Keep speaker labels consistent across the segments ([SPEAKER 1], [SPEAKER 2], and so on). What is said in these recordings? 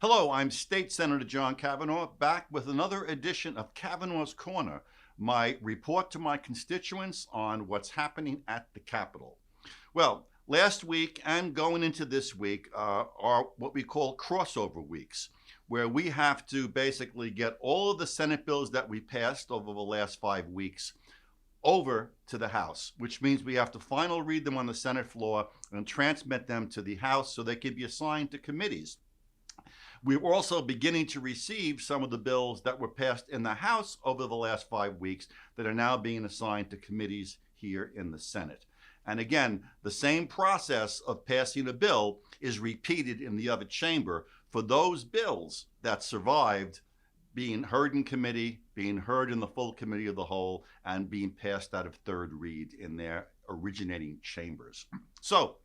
[SPEAKER 1] Hello, I'm State Senator John Kavanagh, back with another edition of Kavanagh's Corner, my report to my constituents on what's happening at the Capitol. Well, last week and going into this week are what we call crossover weeks, where we have to basically get all of the Senate bills that we passed over the last 5 weeks over to the House, which means we have to final read them on the Senate floor and transmit them to the House so they can be assigned to committees. We're also beginning to receive some of the bills that were passed in the House over the last 5 weeks that are now being assigned to committees here in the Senate. And again, the same process of passing a bill is repeated in the other chamber for those bills that survived being heard in committee, being heard in the full committee of the whole, and being passed out of third read in their originating chambers. So,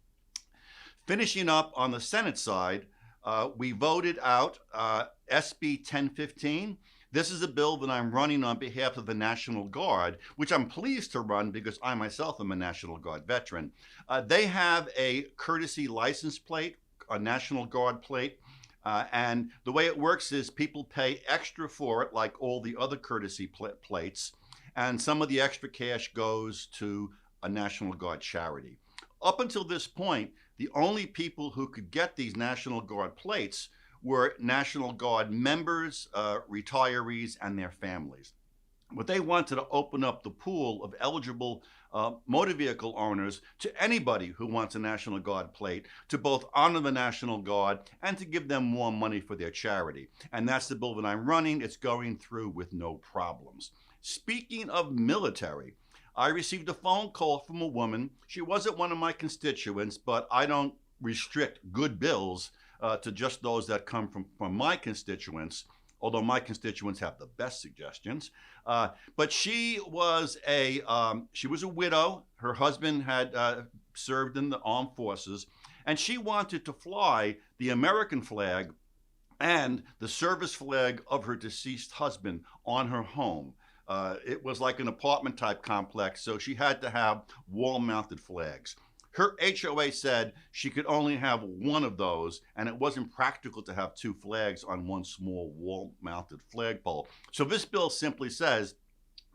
[SPEAKER 1] finishing up on the Senate side, we voted out SB 1015. This is a bill that I'm running on behalf of the National Guard, which I'm pleased to run because I myself am a National Guard veteran. They have a courtesy license plate, a National Guard plate, and the way it works is people pay extra for it, like all the other courtesy plates, and some of the extra cash goes to a National Guard charity. Up until this point, the only people who could get these National Guard plates were National Guard members, retirees, and their families. But they wanted to open up the pool of eligible motor vehicle owners to anybody who wants a National Guard plate, to both honor the National Guard and to give them more money for their charity. And that's the bill that I'm running. It's going through with no problems. Speaking of military, I received a phone call from a woman. She wasn't one of my constituents, but I don't restrict good bills to just those that come from my constituents, although my constituents have the best suggestions. But she was a widow. Her husband had served in the armed forces, and she wanted to fly the American flag and the service flag of her deceased husband on her home. It was like an apartment type complex, so she had to have wall mounted flags. Her HOA said she could only have one of those, and it wasn't practical to have two flags on one small wall mounted flagpole. So this bill simply says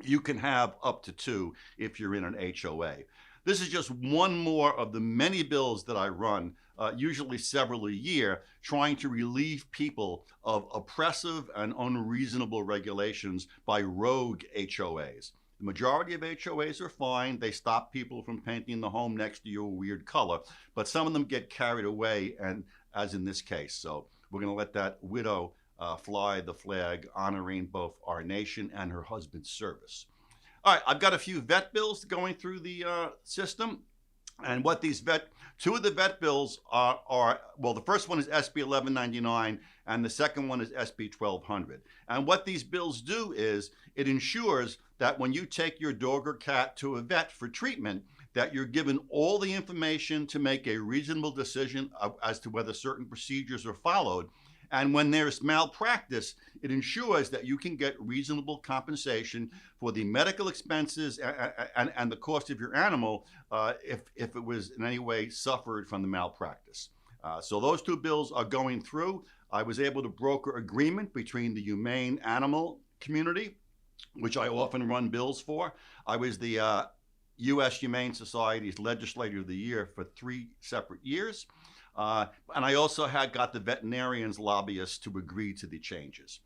[SPEAKER 1] you can have up to two if you're in an HOA. This is just one more of the many bills that I run, usually several a year, trying to relieve people of oppressive and unreasonable regulations by rogue HOAs. The majority of HOAs are fine. They stop people from painting the home next to you a weird color, but some of them get carried away, and as in this case. So we're going to let that widow fly the flag, honoring both our nation and her husband's service. All right, I've got a few vet bills going through the system. And what these two of the vet bills are, well, the first one is SB 1199 and the second one is SB 1200. And what these bills do is it ensures that when you take your dog or cat to a vet for treatment, that you're given all the information to make a reasonable decision as to whether certain procedures are followed. And when there's malpractice, it ensures that you can get reasonable compensation for the medical expenses and the cost of your animal if it was in any way suffered from the malpractice. So those two bills are going through. I was able to broker agreement between the humane animal community, which I often run bills for. I was the U.S. Humane Society's Legislator of the Year for 3 separate years. And I also got the veterinarians lobbyists to agree to the changes.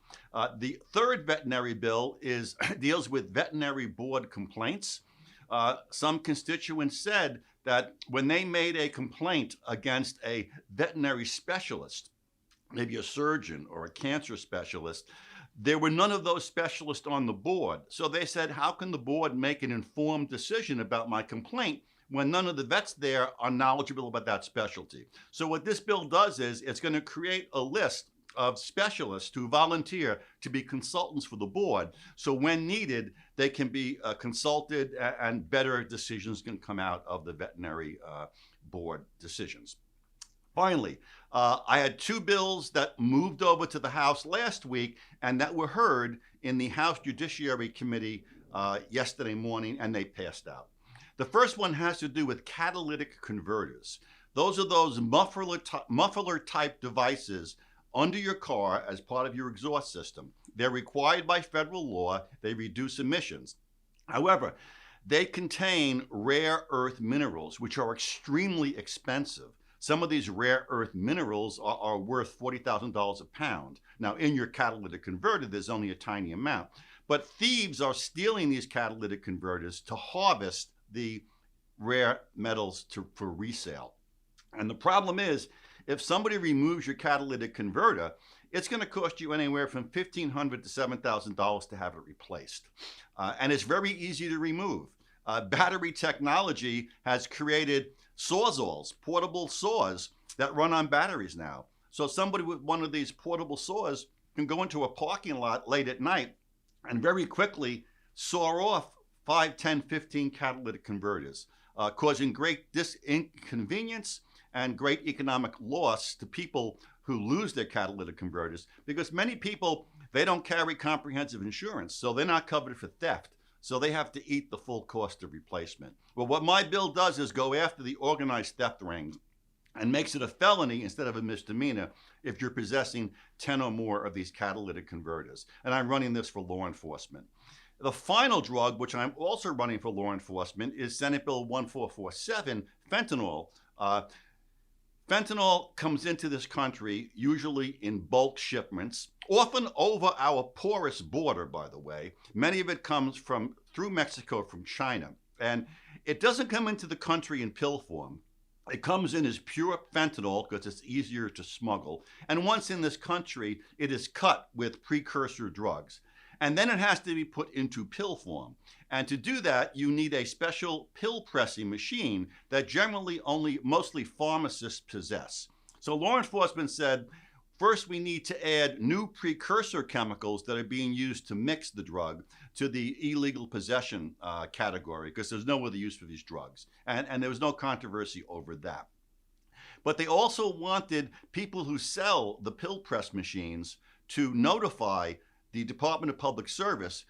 [SPEAKER 1] The third veterinary bill deals with veterinary board complaints. Some constituents said that when they made a complaint against a veterinary specialist, maybe a surgeon or a cancer specialist, there were none of those specialists on the board. So they said, how can the board make an informed decision about my complaint when none of the vets there are knowledgeable about that specialty? So what this bill does is it's going to create a list of specialists who volunteer to be consultants for the board. So when needed, they can be consulted and better decisions can come out of the veterinary board decisions. Finally, I had 2 bills that moved over to the House last week and that were heard in the House Judiciary Committee yesterday morning, and they passed out. The first one has to do with catalytic converters. Those are those muffler type devices under your car as part of your exhaust system. They're required by federal law. They reduce emissions. However, they contain rare earth minerals, which are extremely expensive. Some of these rare earth minerals are worth $40,000 a pound. Now, in your catalytic converter, there's only a tiny amount. But thieves are stealing these catalytic converters to harvest the rare metals for resale. And the problem is, if somebody removes your catalytic converter, it's going to cost you anywhere from $1,500 to $7,000 to have it replaced. And it's very easy to remove. Battery technology has created sawzalls, portable saws that run on batteries now. So somebody with one of these portable saws can go into a parking lot late at night and very quickly saw off 5, 10, 15 catalytic converters, causing great inconvenience and great economic loss to people who lose their catalytic converters, because many people, they don't carry comprehensive insurance, so they're not covered for theft. So they have to eat the full cost of replacement. Well, what my bill does is go after the organized theft rings and makes it a felony instead of a misdemeanor if you're possessing 10 or more of these catalytic converters. And I'm running this for law enforcement. The final drug, which I'm also running for law enforcement, is Senate Bill 1447, fentanyl. Fentanyl comes into this country usually in bulk shipments, often over our porous border, by the way. Many of it comes through Mexico from China. And it doesn't come into the country in pill form. It comes in as pure fentanyl because it's easier to smuggle. And once in this country, it is cut with precursor drugs. And then it has to be put into pill form. And to do that, you need a special pill pressing machine that generally mostly pharmacists possess. So law enforcement said, first we need to add new precursor chemicals that are being used to mix the drug to the illegal possession category, because there's no other use for these drugs. And there was no controversy over that. But they also wanted people who sell the pill press machines to notify the Department of Public Service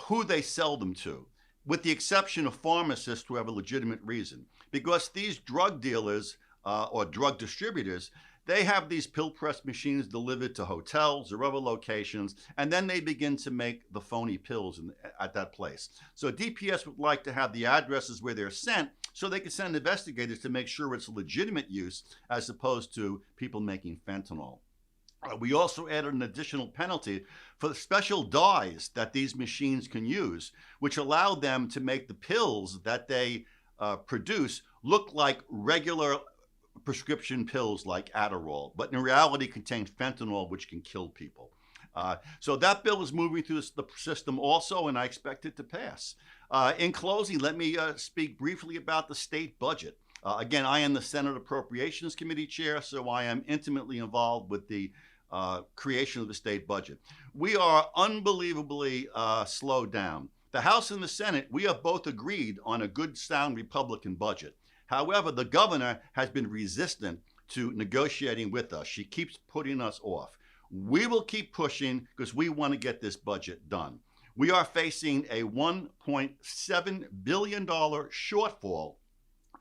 [SPEAKER 1] who they sell them to, with the exception of pharmacists who have a legitimate reason. Because these drug dealers or drug distributors, they have these pill press machines delivered to hotels or other locations, and then they begin to make the phony pills at that place. So DPS would like to have the addresses where they're sent so they can send investigators to make sure it's legitimate use as opposed to people making fentanyl. We also added an additional penalty for the special dyes that these machines can use, which allow them to make the pills that they produce look like regular prescription pills like Adderall, but in reality contain fentanyl, which can kill people. So that bill is moving through the system also, and I expect it to pass. In closing, let me speak briefly about the state budget. Again, I am the Senate Appropriations Committee chair, so I am intimately involved with the creation of the state budget. We are unbelievably slowed down. The House and the Senate, we have both agreed on a good, sound Republican budget. However, the governor has been resistant to negotiating with us. She keeps putting us off. We will keep pushing because we want to get this budget done. We are facing a $1.7 billion shortfall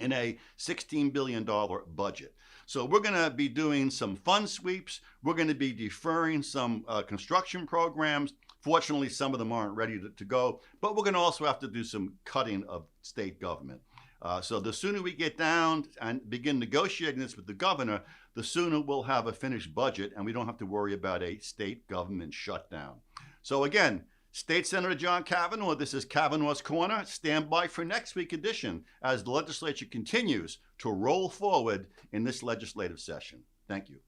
[SPEAKER 1] in a $16 billion budget. So we're going to be doing some fund sweeps. We're going to be deferring some construction programs. Fortunately, some of them aren't ready to go, but we're going to also have to do some cutting of state government. So the sooner we get down and begin negotiating this with the governor, the sooner we'll have a finished budget and we don't have to worry about a state government shutdown. So again, State Senator John Kavanagh, this is Kavanagh's Corner. Stand by for next week's edition as the legislature continues to roll forward in this legislative session. Thank you.